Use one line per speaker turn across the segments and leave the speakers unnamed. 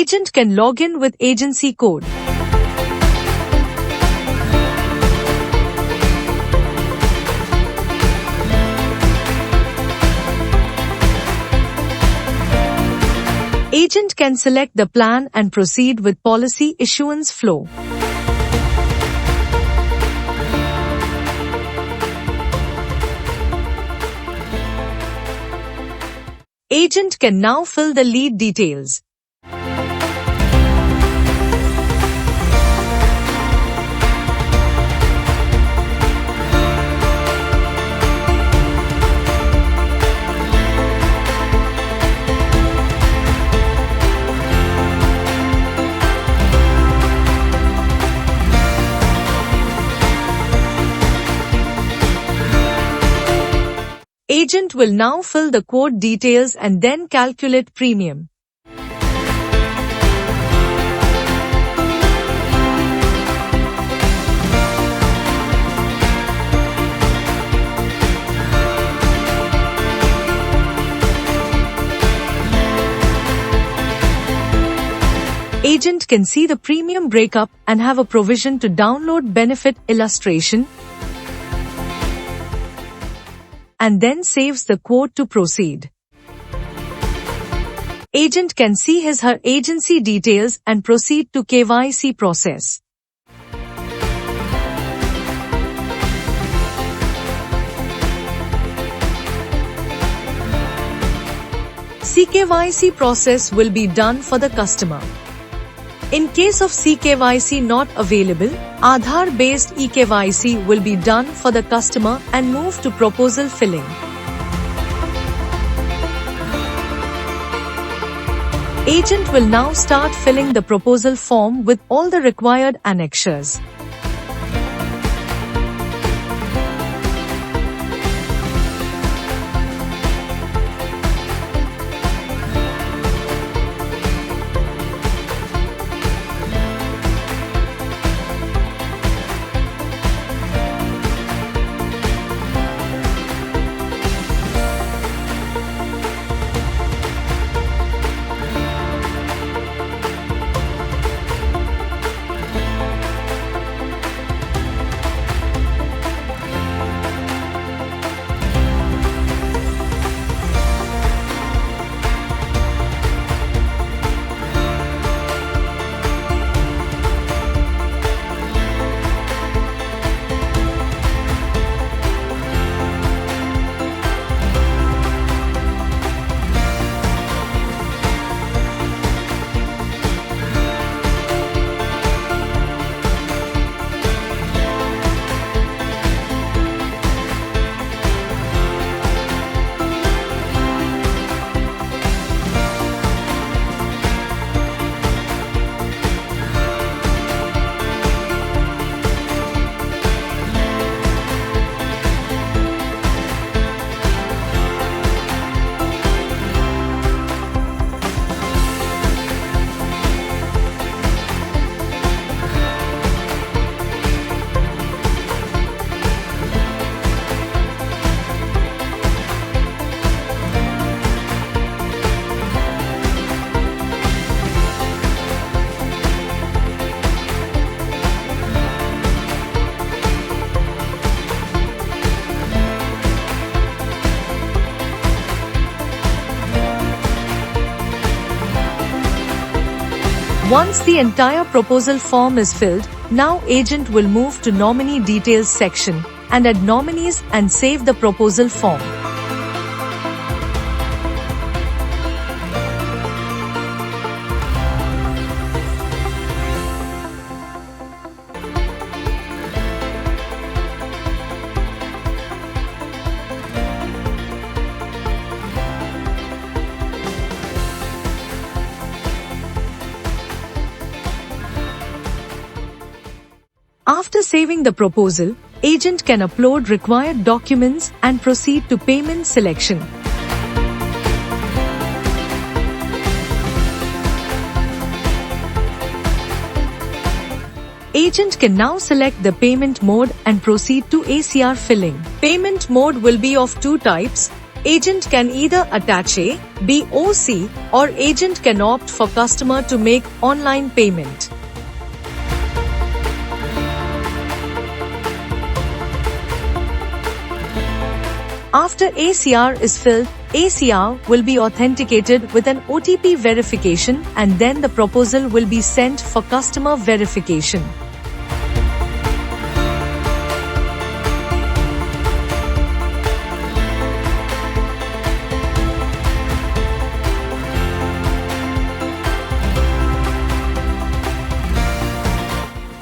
Agent can log in with agency code. Agent can select the plan and proceed with policy issuance flow. Agent can now fill the lead details. Agent will now fill the quote details and then calculate premium. Agent can see the premium breakup and have a provision to download benefit illustration, and then saves the quote to proceed. Agent can see his/her agency details and proceed to KYC process. CKYC process will be done for the customer. In case of CKYC not available, Aadhaar-based eKYC will be done for the customer and move to proposal filling. Agent will now start filling the proposal form with all the required annexures. Once the entire proposal form is filled, now agent will move to nominee details section and add nominees and save the proposal form. After saving the proposal, agent can upload required documents and proceed to payment selection. Agent can now select the payment mode and proceed to ACR filling. Payment mode will be of two types: Agent can either attach a BOC or agent can opt for customer to make online payment. After ACR is filled, ACR will be authenticated with an OTP verification and then the proposal will be sent for customer verification.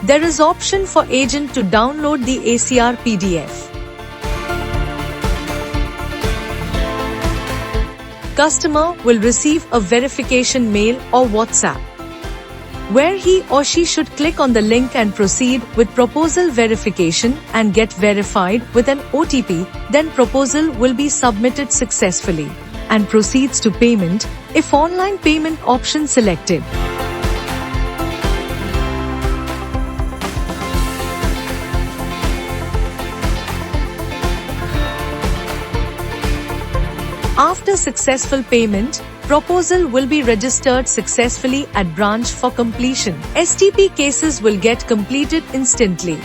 There is option for agent to download the ACR PDF. Customer will receive a verification mail or WhatsApp, where he or she should click on the link and proceed with proposal verification and get verified with an OTP. Then proposal will be submitted successfully and proceeds to payment if online payment option selected. After successful payment, proposal will be registered successfully at branch for completion. STP cases will get completed instantly.